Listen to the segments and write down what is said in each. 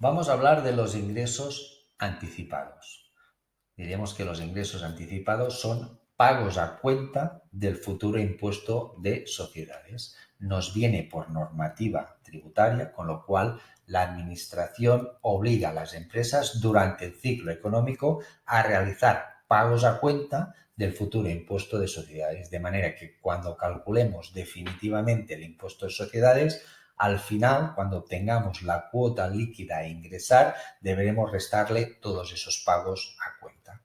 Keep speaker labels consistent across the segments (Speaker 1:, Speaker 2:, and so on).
Speaker 1: Vamos a hablar de los ingresos anticipados. Diremos que los ingresos anticipados son pagos a cuenta del futuro impuesto de sociedades. Nos viene por normativa tributaria, con lo cual la Administración obliga a las empresas durante el ciclo económico a realizar pagos a cuenta del futuro impuesto de sociedades, de manera que cuando calculemos definitivamente el impuesto de sociedades, al final, cuando obtengamos la cuota líquida a ingresar, deberemos restarle todos esos pagos a cuenta.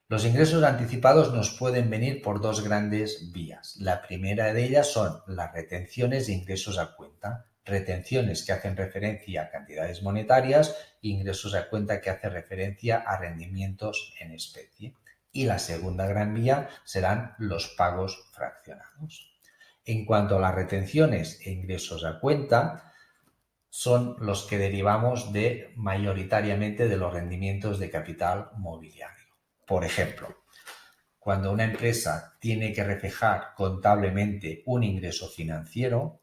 Speaker 1: Los ingresos anticipados nos pueden venir por dos grandes vías. La primera de ellas son las retenciones de ingresos a cuenta. Retenciones que hacen referencia a cantidades monetarias, ingresos a cuenta que hacen referencia a rendimientos en especie. Y la segunda gran vía serán los pagos fraccionados. En cuanto a las retenciones e ingresos a cuenta, son los que derivamos mayoritariamente de los rendimientos de capital mobiliario. Por ejemplo, cuando una empresa tiene que reflejar contablemente un ingreso financiero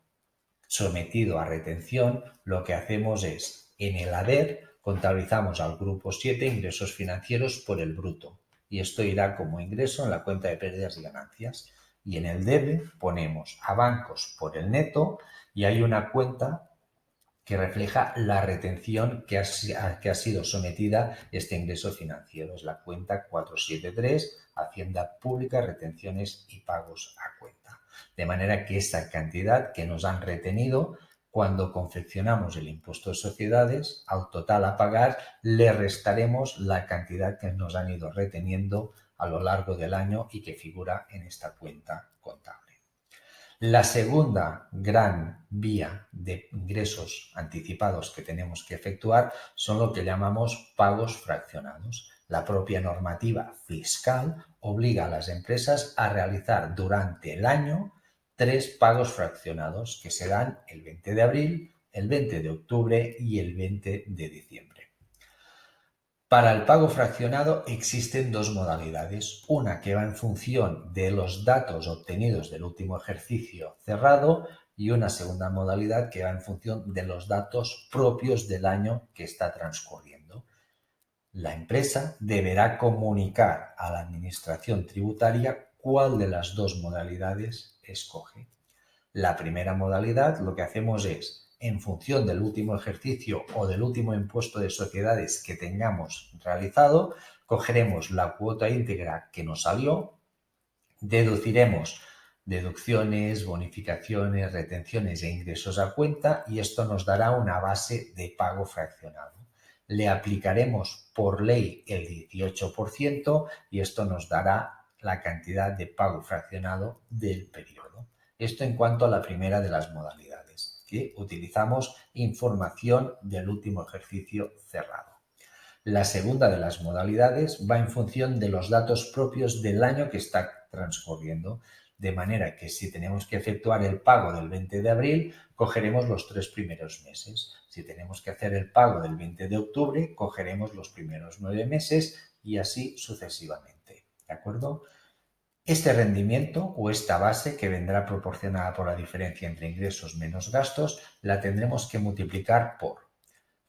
Speaker 1: sometido a retención, lo que hacemos es, en el haber, contabilizamos al grupo 7 ingresos financieros por el bruto, y esto irá como ingreso en la cuenta de pérdidas y ganancias. Y en el debe ponemos a bancos por el neto, y hay una cuenta que refleja la retención que ha sido sometida este ingreso financiero. Es la cuenta 473, Hacienda Pública, Retenciones y Pagos a Cuenta. De manera que esa cantidad que nos han retenido, cuando confeccionamos el impuesto de sociedades, al total a pagar, le restaremos la cantidad que nos han ido reteniendo a lo largo del año y que figura en esta cuenta contable. La segunda gran vía de ingresos anticipados que tenemos que efectuar son lo que llamamos pagos fraccionados. La propia normativa fiscal obliga a las empresas a realizar durante el año 3 pagos fraccionados que serán el 20 de abril, el 20 de octubre y el 20 de diciembre. Para el pago fraccionado existen dos modalidades, una que va en función de los datos obtenidos del último ejercicio cerrado y una segunda modalidad que va en función de los datos propios del año que está transcurriendo. La empresa deberá comunicar a la Administración tributaria cuál de las dos modalidades escoge. La primera modalidad lo que hacemos es, en función del último ejercicio o del último impuesto de sociedades que tengamos realizado, cogeremos la cuota íntegra que nos salió, deduciremos deducciones, bonificaciones, retenciones e ingresos a cuenta y esto nos dará una base de pago fraccionado. Le aplicaremos por ley el 18% y esto nos dará la cantidad de pago fraccionado del periodo. Esto en cuanto a la primera de las modalidades, que utilizamos información del último ejercicio cerrado. La segunda de las modalidades va en función de los datos propios del año que está transcurriendo, de manera que si tenemos que efectuar el pago del 20 de abril, cogeremos los 3 primeros meses. Si tenemos que hacer el pago del 20 de octubre, cogeremos los primeros 9 meses y así sucesivamente. ¿De acuerdo? Este rendimiento o esta base que vendrá proporcionada por la diferencia entre ingresos menos gastos, la tendremos que multiplicar por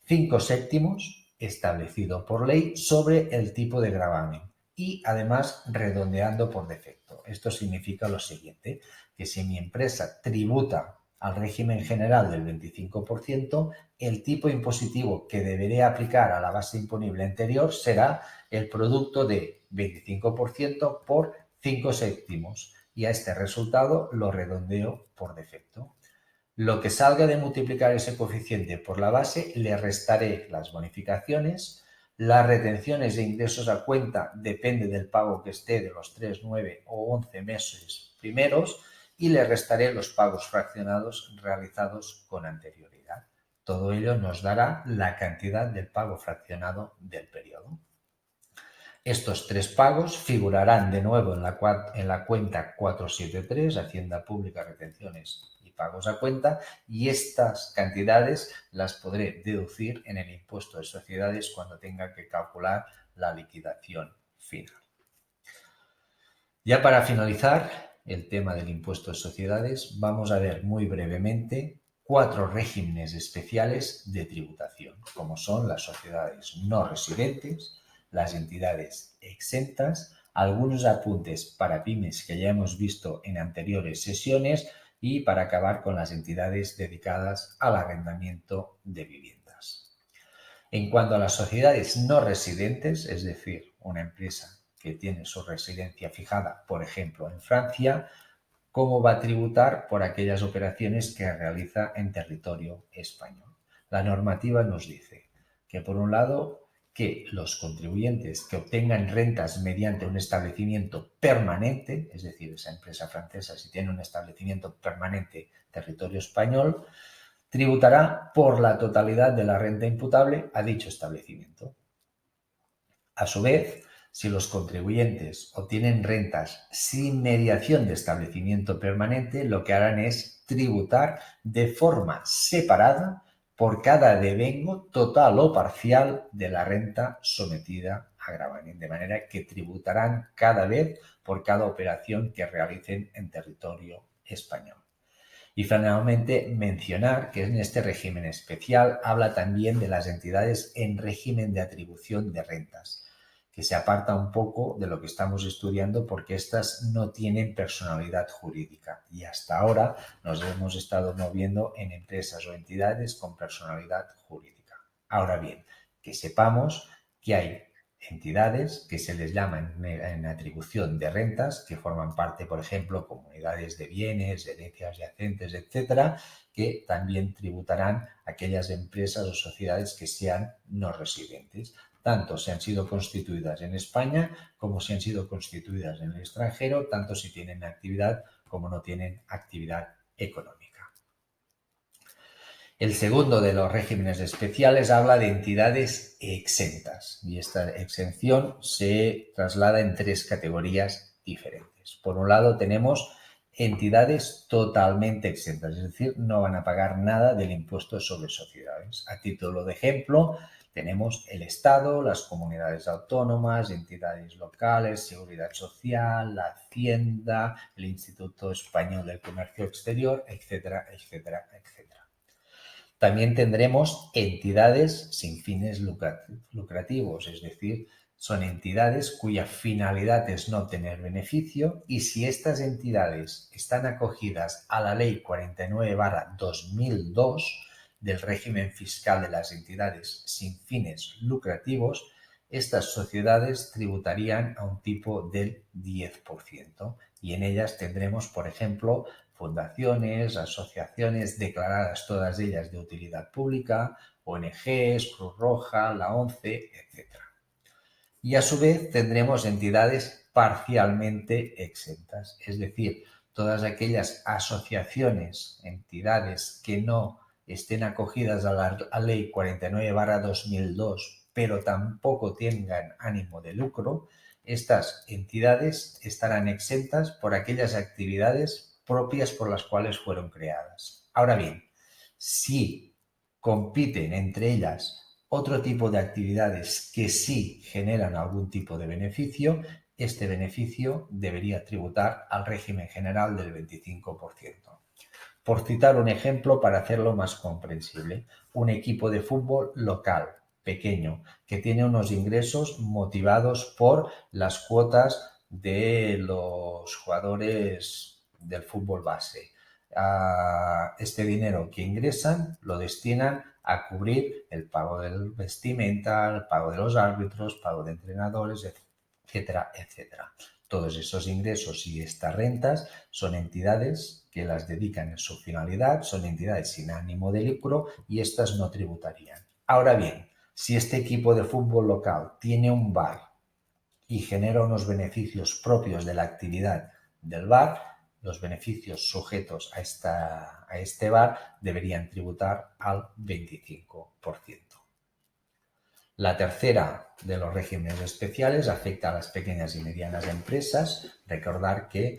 Speaker 1: 5 séptimos establecido por ley sobre el tipo de gravamen y además redondeando por defecto. Esto significa lo siguiente, que si mi empresa tributa al régimen general del 25%, el tipo impositivo que deberé aplicar a la base imponible anterior será el producto de 25% por 5 séptimos y a este resultado lo redondeo por defecto. Lo que salga de multiplicar ese coeficiente por la base, le restaré las bonificaciones, las retenciones de ingresos a cuenta depende del pago que esté de los 3, 9 o 11 meses primeros y le restaré los pagos fraccionados realizados con anterioridad. Todo ello nos dará la cantidad del pago fraccionado del periodo. Estos 3 pagos figurarán de nuevo en la cuenta 473, Hacienda Pública, Retenciones y Pagos a Cuenta, y estas cantidades las podré deducir en el impuesto de sociedades cuando tenga que calcular la liquidación final. Ya para finalizar el tema del impuesto de sociedades, vamos a ver muy brevemente 4 regímenes especiales de tributación, como son las sociedades no residentes, las entidades exentas, algunos apuntes para pymes que ya hemos visto en anteriores sesiones y para acabar con las entidades dedicadas al arrendamiento de viviendas. En cuanto a las sociedades no residentes, es decir, una empresa que tiene su residencia fijada, por ejemplo, en Francia, ¿cómo va a tributar por aquellas operaciones que realiza en territorio español? La normativa nos dice que, por un lado, que los contribuyentes que obtengan rentas mediante un establecimiento permanente, es decir, esa empresa francesa, si tiene un establecimiento permanente en territorio español, tributará por la totalidad de la renta imputable a dicho establecimiento. A su vez, si los contribuyentes obtienen rentas sin mediación de establecimiento permanente, lo que harán es tributar de forma separada por cada devengo total o parcial de la renta sometida a gravamen, de manera que tributarán cada vez por cada operación que realicen en territorio español. Y finalmente mencionar que en este régimen especial habla también de las entidades en régimen de atribución de rentas, que se aparta un poco de lo que estamos estudiando porque estas no tienen personalidad jurídica y hasta ahora nos hemos estado moviendo en empresas o entidades con personalidad jurídica. Ahora bien, que sepamos que hay entidades que se les llama en atribución de rentas, que forman parte, por ejemplo, comunidades de bienes, herencias yacentes, etcétera, que también tributarán aquellas empresas o sociedades que sean no residentes, tanto si han sido constituidas en España como si han sido constituidas en el extranjero, tanto si tienen actividad como no tienen actividad económica. El segundo de los regímenes especiales habla de entidades exentas y esta exención se traslada en 3 categorías diferentes. Por un lado tenemos entidades totalmente exentas, es decir, no van a pagar nada del impuesto sobre sociedades. A título de ejemplo, tenemos el Estado, las comunidades autónomas, entidades locales, seguridad social, la Hacienda, el Instituto Español del Comercio Exterior, etcétera, etcétera, etcétera. También tendremos entidades sin fines lucrativos, es decir, son entidades cuya finalidad es no obtener beneficio y si estas entidades están acogidas a la Ley 49/2002 del régimen fiscal de las entidades sin fines lucrativos, estas sociedades tributarían a un tipo del 10% y en ellas tendremos, por ejemplo, fundaciones, asociaciones declaradas todas ellas de utilidad pública, ONGs, Cruz Roja, la ONCE, etc. Y a su vez tendremos entidades parcialmente exentas, es decir, todas aquellas asociaciones, entidades que no estén acogidas a la Ley 49/2002, pero tampoco tengan ánimo de lucro, estas entidades estarán exentas por aquellas actividades propias por las cuales fueron creadas. Ahora bien, si compiten entre ellas otro tipo de actividades que sí generan algún tipo de beneficio, este beneficio debería tributar al régimen general del 25%. Por citar un ejemplo para hacerlo más comprensible, un equipo de fútbol local, pequeño, que tiene unos ingresos motivados por las cuotas de los jugadores del fútbol base. Este dinero que ingresan lo destinan a cubrir el pago del vestimenta, el pago de los árbitros, pago de entrenadores, etcétera, etcétera. Todos esos ingresos y estas rentas son entidades que las dedican en su finalidad, son entidades sin ánimo de lucro y estas no tributarían. Ahora bien, si este equipo de fútbol local tiene un bar y genera unos beneficios propios de la actividad del bar, los beneficios sujetos a este bar deberían tributar al 25%. La tercera de los regímenes especiales afecta a las pequeñas y medianas empresas. Recordar que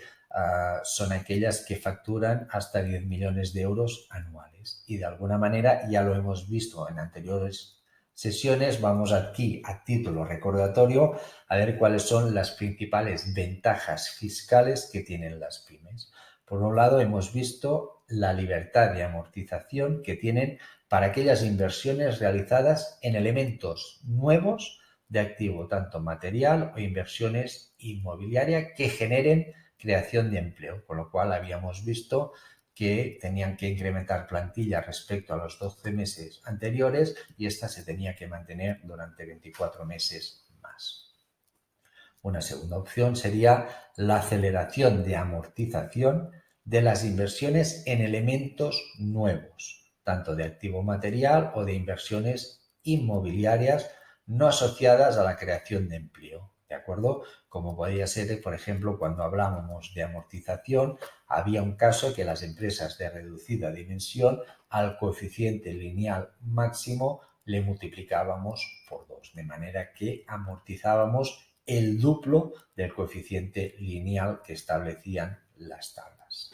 Speaker 1: son aquellas que facturan hasta 10 millones de euros anuales y de alguna manera ya lo hemos visto en anteriores sesiones. Vamos aquí a título recordatorio a ver cuáles son las principales ventajas fiscales que tienen las pymes. Por un lado, hemos visto la libertad de amortización que tienen para aquellas inversiones realizadas en elementos nuevos de activo, tanto material o inversiones inmobiliarias que generen creación de empleo, con lo cual habíamos visto que tenían que incrementar plantilla respecto a los 12 meses anteriores y esta se tenía que mantener durante 24 meses más. Una segunda opción sería la aceleración de amortización de las inversiones en elementos nuevos, tanto de activo material o de inversiones inmobiliarias no asociadas a la creación de empleo. ¿De acuerdo? Como podría ser, por ejemplo, cuando hablábamos de amortización, había un caso que las empresas de reducida dimensión al coeficiente lineal máximo le multiplicábamos por 2, de manera que amortizábamos el duplo del coeficiente lineal que establecían las tablas.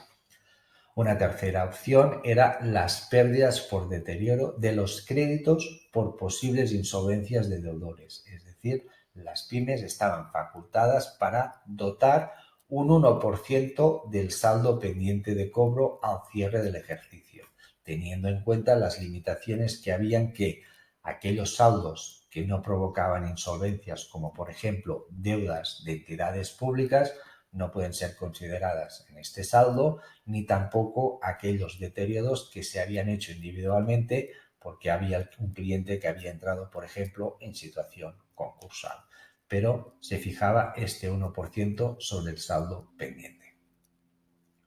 Speaker 1: Una tercera opción era las pérdidas por deterioro de los créditos por posibles insolvencias de deudores, es decir, las pymes estaban facultadas para dotar un 1% del saldo pendiente de cobro al cierre del ejercicio, teniendo en cuenta las limitaciones que habían que aquellos saldos que no provocaban insolvencias, como por ejemplo deudas de entidades públicas, no pueden ser consideradas en este saldo, ni tampoco aquellos deterioros que se habían hecho individualmente porque había un cliente que había entrado, por ejemplo, en situación concursal. Pero se fijaba este 1% sobre el saldo pendiente.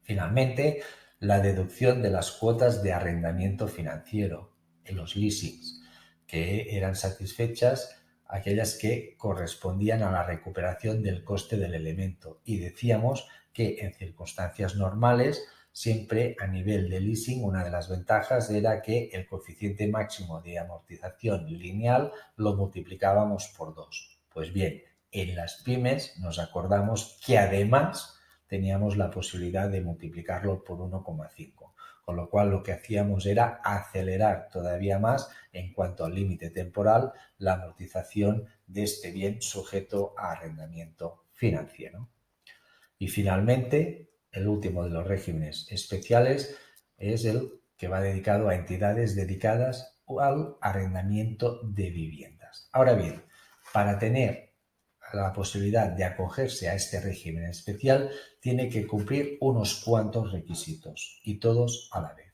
Speaker 1: Finalmente, la deducción de las cuotas de arrendamiento financiero en los leasings, que eran satisfechas aquellas que correspondían a la recuperación del coste del elemento. Y decíamos que en circunstancias normales, siempre a nivel de leasing, una de las ventajas era que el coeficiente máximo de amortización lineal lo multiplicábamos por 2. Pues bien, en las pymes nos acordamos que además teníamos la posibilidad de multiplicarlo por 1,5. Con lo cual lo que hacíamos era acelerar todavía más en cuanto al límite temporal la amortización de este bien sujeto a arrendamiento financiero. Y finalmente, el último de los regímenes especiales es el que va dedicado a entidades dedicadas al arrendamiento de viviendas. Ahora bien, para tener la posibilidad de acogerse a este régimen especial, tiene que cumplir unos cuantos requisitos y todos a la vez.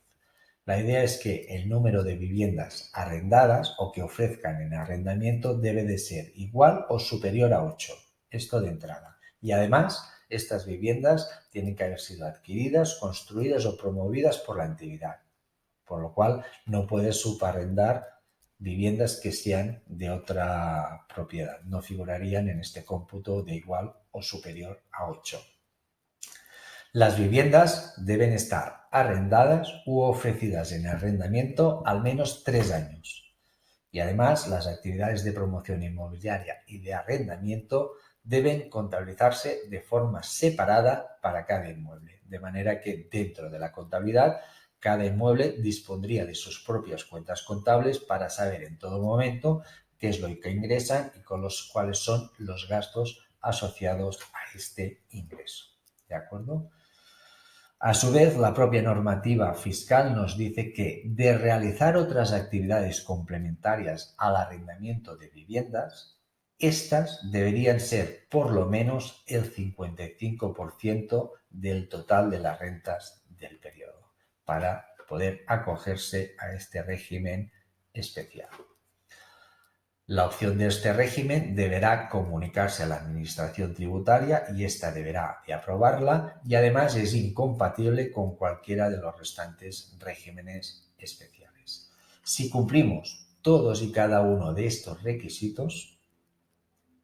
Speaker 1: La idea es que el número de viviendas arrendadas o que ofrezcan en arrendamiento debe de ser igual o superior a 8. Esto de entrada. Y además, estas viviendas tienen que haber sido adquiridas, construidas o promovidas por la entidad, por lo cual no puede subarrendar viviendas que sean de otra propiedad. No figurarían en este cómputo de igual o superior a 8. Las viviendas deben estar arrendadas u ofrecidas en arrendamiento al menos 3 años. Y además, las actividades de promoción inmobiliaria y de arrendamiento deben contabilizarse de forma separada para cada inmueble, de manera que dentro de la contabilidad cada inmueble dispondría de sus propias cuentas contables para saber en todo momento qué es lo que ingresan y con los cuáles son los gastos asociados a este ingreso. ¿De acuerdo? A su vez, la propia normativa fiscal nos dice que de realizar otras actividades complementarias al arrendamiento de viviendas, estas deberían ser por lo menos el 55% del total de las rentas del periodo para poder acogerse a este régimen especial. La opción de este régimen deberá comunicarse a la Administración tributaria y ésta deberá de aprobarla y además es incompatible con cualquiera de los restantes regímenes especiales. Si cumplimos todos y cada uno de estos requisitos,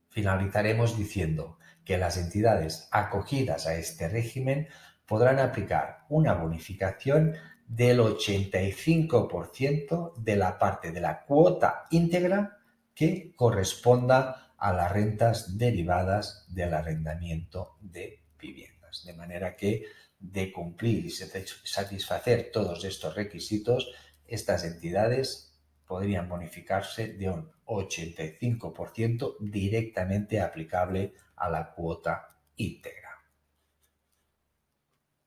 Speaker 1: finalizaremos diciendo que las entidades acogidas a este régimen podrán aplicar una bonificación del 85% de la parte de la cuota íntegra que corresponda a las rentas derivadas del arrendamiento de viviendas. De manera que, de cumplir y satisfacer todos estos requisitos, estas entidades podrían bonificarse de un 85% directamente aplicable a la cuota íntegra.